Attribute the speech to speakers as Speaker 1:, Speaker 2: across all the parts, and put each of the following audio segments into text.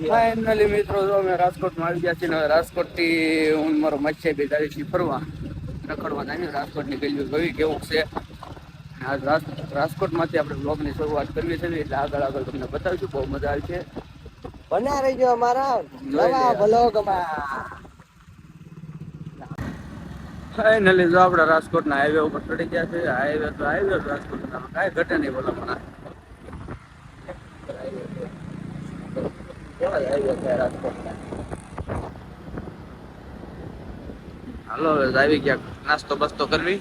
Speaker 1: Finally મિત્રો જો અમે રાજકોટમાં આવી ગયા છીએ ને રાજકોટ થી હું મારો મચ્છે બે જાય છીએ ફરવા રખડવા જાય રાજકોટની ગલીઓ જોઈ કેવું છે. રાજકોટમાંથી આપણે બ્લોગની શરૂઆત કરવી છે એટલે આગળ તમને બતાવીશું બહુ મજા આવી છે.
Speaker 2: બના રહી ગયો અમારા નવા બ્લોગમાં.
Speaker 1: ફાઇનલી જો આપણા રાજકોટના હાઈવે ઉપર ચડી ગયા છે. હાઈવે તો હાઈવે રાજકોટ કાંઈ ઘટે નહીં બોલો પણ હાલો હવે આવી ગયા નાસ્તો બસ્તો કરવી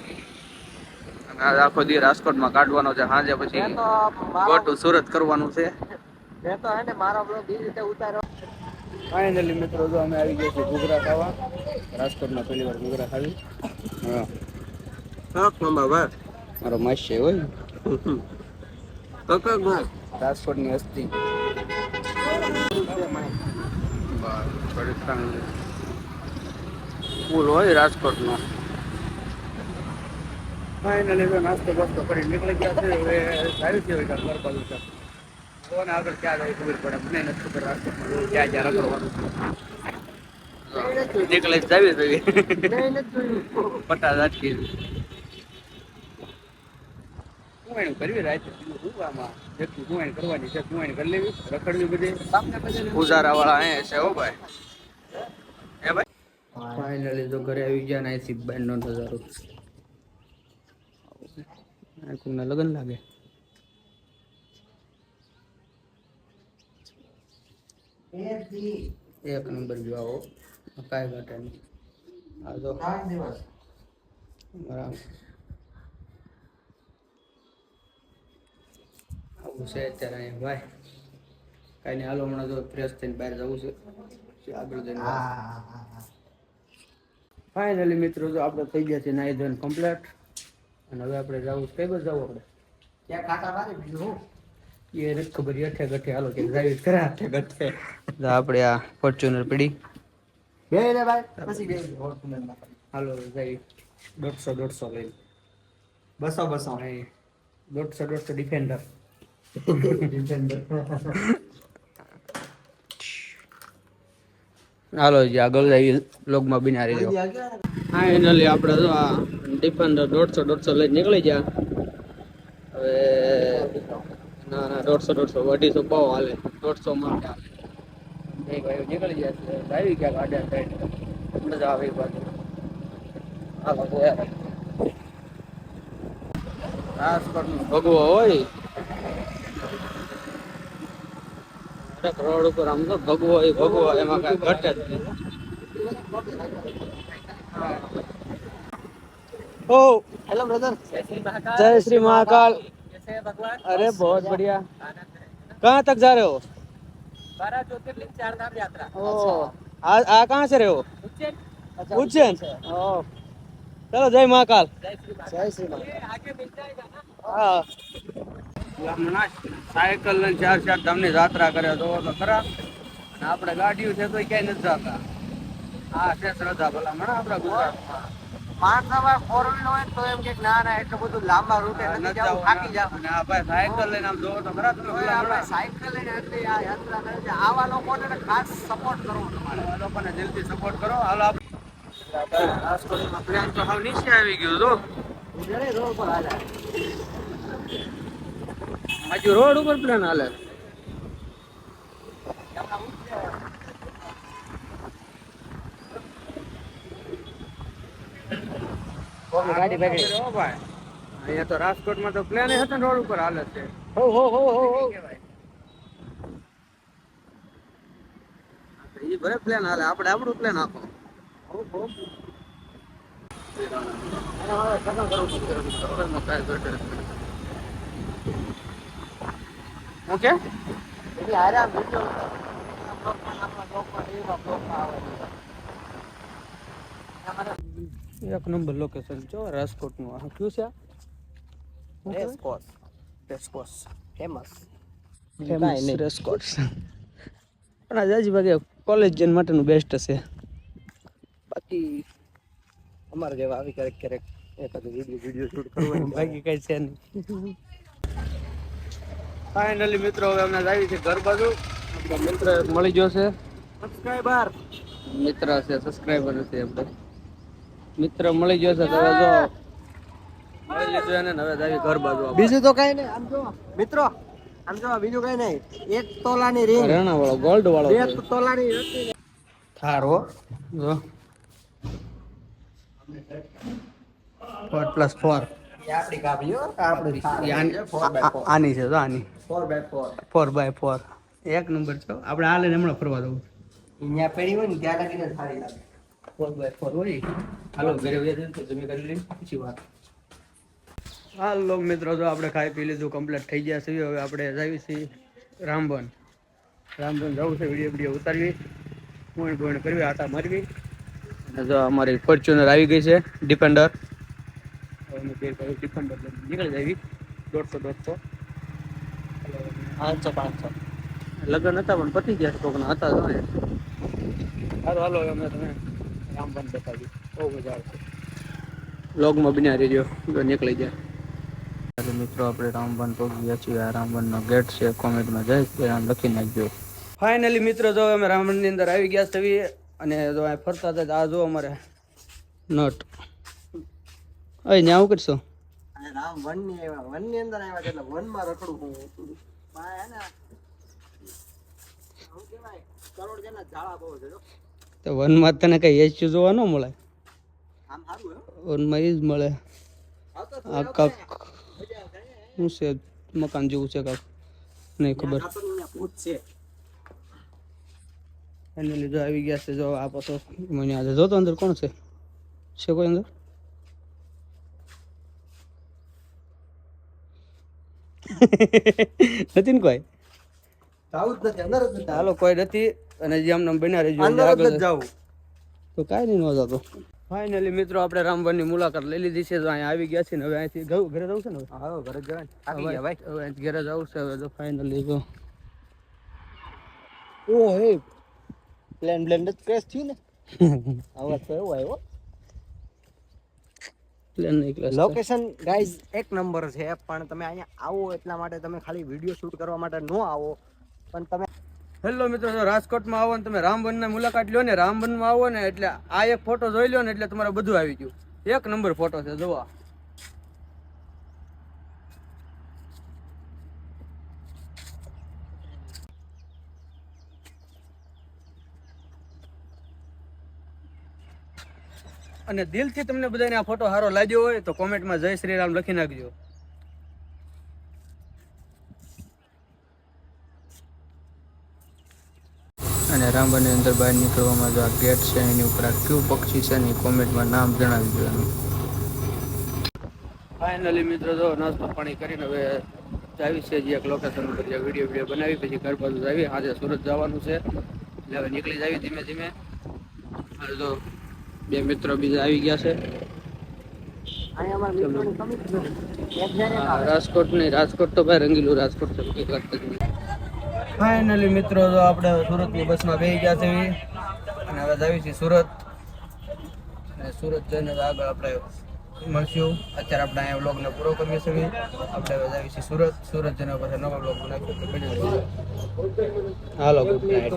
Speaker 1: અને આખો દી રાજકોટમાં કાઢવાનો છે. સાંજે પછી ગોટું સુરત કરવાનું છે.
Speaker 2: મેં તો હે ને મારો બ્લોગ એ રીતે ઉતાર્યો.
Speaker 1: ફાઇનલી મિત્રો જો અમે આવી ગયા છીએ ઘૂઘરા ખાવા. રાજકોટમાં પહેલી વાર ઘૂઘરા ખાવી. હા મારો માસ છે હોય રાજકોટની હસ્તી ફૂલ હોય રાજકોટનો. ફાઇનલી તો નાસ્તો બસ્તો કરી નીકળી ગયા છે. હવે સારી છે ઘર બાજુ છે કોને આગળ ક્યાં જાય ખબર પડે મને નથી ખબર. રાજકોટમાં ક્યાં ક્યાં રખડવાનું નીકળે જાવી જોઈએ પટા ઝાટકી કુવાણી કરવી રાત આમાં જેટલું કુવાણી કરવાની છે કુવાણી કરી લેવી રખડવી બધી ઉજારા વાળા અહીંયા છે હો ભાઈ. એ ભાઈ ફાઇનલી તો ઘરે આવી ગયા ને અહીંથી બારનો નજારો કોઈના લગન લાગે. એક નંબર જો આવો કાંઈ ઘટે નહીં. આ તો બરાબર આવું છે અત્યારે અહીંયા ભાઈ. કાંઈ નહીં હાલો હમણાં જો ફ્રેશ થઈને બહાર જવું છે આગળ જઈને. ફાઇનલી મિત્રો જો આપણે થઈ ગયા છે નાઈ ધોઈને કમ્પ્લીટ અને હવે આપણે જવું કઈ બાજુ જવું આપણે
Speaker 2: ક્યાં કાંટા મારે બીજું
Speaker 1: એ નથી ખબર. અઠે ગઠે હાલો કે ડ્રાઈવ કરે અઠે ગઠે આપણે આ ફોર્ચ્યુનર પડી
Speaker 2: બે રે ભાઈ પછી બે
Speaker 1: હાલો જાય 150 લઈને
Speaker 2: 200
Speaker 1: નહીં 150 ડિફેન્ડર હાલો જે આગળ જઈએ બ્લોગમાં બિનારી જો. ફાઇનલી આપણે તો આ ડિફેન્ડર 150 લઈને નીકળી ગયા. હવે ના 150 250 બહુ હાલે 150 માં હાલે. એક ભાઈ નીકળી ગયા છે આવી ગયા ગાડા સાઈડ મજા આવે બાજુ હાલો યાર રાજકોટનો ભગવો હોય રોડ ઉપર આમ તો ભગવો હોય ભગવો એમાં કઈ ઘટે જ નહીં. ओ
Speaker 2: हेलो ब्रदर
Speaker 1: जय श्री महाकाल. अरे बहुत बढ़िया. कहाँ तक जा रहे हो?
Speaker 2: 12 ज्योतिर्लिंग 4 धाम यात्रा.
Speaker 1: ओ आ कहाँ से रहे हो? उज्जैन. ओ चलो जय महाकाल.
Speaker 2: जय श्री महाकाल. ये आगे मिल जाएगा ना.
Speaker 1: हाँ સાયકલ લઈને 4 ધામની યાત્રા કરે તો ખરા અને આપણે ગાડીઓ છે તો ક્યાંય નથી જતા. હા છે શ્રદ્ધા ભલા મને આપણા ગુજરાતમાં
Speaker 2: માણસમાં 4 હોય તો એમ કે ના ના એટલું બધું લાંબા રૂટે નથી જાવ થાકી જાવ.
Speaker 1: અને આ ભાઈ સાયકલ લઈને આમ જોવો તો ખરા તમે
Speaker 2: આપણે સાયકલ લઈને આટલી આ યાત્રા કરે છે. આવા લોકોને ખાસ સપોર્ટ કરવો તમારે.
Speaker 1: આ લોકોને દિલથી સપોર્ટ કરો. હાલો રાજકોટમાં પ્લાન તો હાવ નીચે આવી ગયો તો
Speaker 2: રોડ પર હાલે
Speaker 1: હજુ રોડ ઉપર પ્લાન હાલે.
Speaker 2: ગાડી પકડી
Speaker 1: ભાઈ અહીંયા તો રાજકોટમાં તો પ્લેન હતા રોડ ઉપર હાલે છે.
Speaker 2: હો હો હો હો
Speaker 1: એ ભલે પ્લેન હાલે આપણે આપણું પ્લેન આપો. ઓકે
Speaker 2: એની આરામ બીજો
Speaker 1: એક નંબર લોકેશન જો રાજકોટનું. આ કયું છે?
Speaker 2: રેસકોર્સ
Speaker 1: રેસકોર્સ
Speaker 2: ફેમસ
Speaker 1: રેસકોર્સ પણ આ જાજી ભાગે કોલેજ જન માટેનું બેસ્ટ છે. બાકી
Speaker 2: અમારે જેવા આવી ક્યારેક એકાદ વિડીયો શૂટ કરવાનો
Speaker 1: બાકી કઈ છે નહીં. ફાઇનલી મિત્રો હવે અમે આવી છે ઘર બાજુ આપણો મિત્ર એક મળી ગયો છે.
Speaker 2: સબસ્ક્રાઇબર
Speaker 1: મિત્ર છે, સબસ્ક્રાઇબર નથી આપણે. મિત્ર મળી ગયો છે તો હવે જો મળી લીધું એને ને હવે જાવી ઘર બાજુ આપણે.
Speaker 2: બીજું તો કઈ નહીં. આમ જો મિત્રો, આમ જો બીજું કઈ નહીં. 1 તોલાની રિંગ,
Speaker 1: રેણા વાળો ગોલ્ડ વાળો
Speaker 2: 2 તોલાની હતી.
Speaker 1: થારો જો 4+4
Speaker 2: એ આપણી કાપી હો, આપણી
Speaker 1: આની છે તો આની
Speaker 2: 4x4.
Speaker 1: 4x4 એક નંબર છે. આપણે આ લઈને હમણાં ફરવા દઉં.
Speaker 2: અહીંયા પડી હોય ને ત્યાં લગીને સારી લાગે.
Speaker 1: 4x4 હોય. હાલો ઘરે વયા જઈએ તો જમી કરી લઈએ પછી વાત. હાલો મિત્રો, જો આપણે ખાઈ પી લીધું, કમ્પ્લીટ થઈ ગયા છે. હવે આપણે જઈએ છીએ રામબન જવું છે. વિડીયો ઉતારવી, પોઈન્ટ કરવી, આટા મારવી. અને જો અમારી ફોર્ચ્યુનર આવી ગઈ છે, ડિફેન્ડર. ડિફેન્ડર નીકળી જાય 150-150
Speaker 2: 500
Speaker 1: લગ્ન હતા પણ પતી ગયા કોકના હતા. સારું હાલો અમે તમે રામબન બતાવી, બહુ મજા આવશે. વ્લોગમાં બન્યા રહેજો, નીકળી જાય. મિત્રો આપણે રામબન પહોંચી ગયા છીએ. આ રામબનનો ગેટ છે, કોમેન્ટમાં જય શ્રી રામ લખી નાખજો. ફાઇનલી મિત્રો જો અમે રામબનની અંદર આવી ગયા છીએ અને જો આ ફરતા હતા. આ જો અમારે નટ અહીં આવું કરશો.
Speaker 2: અને રામ વનની આવ્યા, વનની અંદર આવ્યા એટલે વનમાં રખડું હું બા હે ને શું કહેવાય, કરોડ જેના ઝાડા બહુ છે જો.
Speaker 1: તો વનમાં તને કઈ એચ્યુ જોવા ન મળે.
Speaker 2: આમ સારું હે,
Speaker 1: વનમાં એ જ મળે.
Speaker 2: આવતો
Speaker 1: આ કાક શું છે, મકાન જેવું છે કાક, નહીં ખબર.
Speaker 2: ભૂત છે.
Speaker 1: એને લીધે આવી ગયા છે. જો આ પાછો મને આજે જોતો અંદર કોણ છે કોઈ અંદર? નથી ને કોઈ?
Speaker 2: જાવું જ નથી, અંદર જ નથી.
Speaker 1: હાલો કોઈ નથી. અને જે આમને બન્યા રહેજો,
Speaker 2: અંદર જ નથી જાવું.
Speaker 1: તો કાંઈ નહીં ન જતો. ફાઇનલી મિત્રો આપણે રામબનની મુલાકાત લઈ લીધી છે. તો અહીંયા આવી ગયા છે ને હવે અહીંથી ઘરે જવું છે ને.
Speaker 2: હા ઘરે જવાય. થાકી ગયા ભાઈ.
Speaker 1: હવે અહીંથી ઘરે જવું છે. હવે તો ફાઇનલી જો
Speaker 2: ઓ હે પ્લેન જ ક્રેશ થયું ને. આવા તો એવું આવ્યો.
Speaker 1: પ્લેન નહીં ક્લાસ.
Speaker 2: લોકેશન ગાઈઝ એક નંબર છે, પણ તમે અહીંયા આવો એટલા માટે, તમે ખાલી વિડીયો શૂટ કરવા માટે ન આવો, પણ તમે
Speaker 1: હેલો મિત્રો, જો રાજકોટમાં આવો ને તમે રામબનની મુલાકાત લ્યો ને, રામબનમાં આવો ને એટલે આ એક ફોટો જોઈ લો ને એટલે તમારે બધું આવી ગયું. એક નંબર ફોટો છે જોવા. અને દિલથી તમને બધાને આ ફોટો સારો લાગ્યો હોય તો કોમેન્ટમાં જય શ્રી રામ લખી નાખજો. અને રામબનની અંદર બહાર નીકળવામાં જો આ ગેટ છે એની ઉપર આ કયું પક્ષી છે એની કોમેન્ટમાં નામ જણાવી દેવાનું. ફાઇનલી મિત્રો જો નાસ્તો પાણી કરીને હવે આવી છે જે એક લોકેશન ઉપર જે વિડીયો બનાવી પછી ઘર બાજુ આવી. આજે સુરત જવાનું છે એટલે હવે નીકળી જાવી ધીમે ધીમે. હાલ જો બે મિત્રો બીજા આવી ગયા છે. રાજકોટ તો ભાઈ રંગીલું રાજકોટ છે. ફાઇનલી મિત્રો તો આપણે સુરતની બસમાં બેસી ગયા છે અને હવે જાવી છીએ સુરત. અને સુરત જઈને આગળ આપણે મળશું. અત્યારે આપણે અહીંયા વ્લોગને પૂરો કરીએ છીએ. આપણે હવે જાવી છીએ સુરત. સુરત જઈને પછી નવા વ્લોગ બનાવીશું. હાલો ગુડ નાઇટ.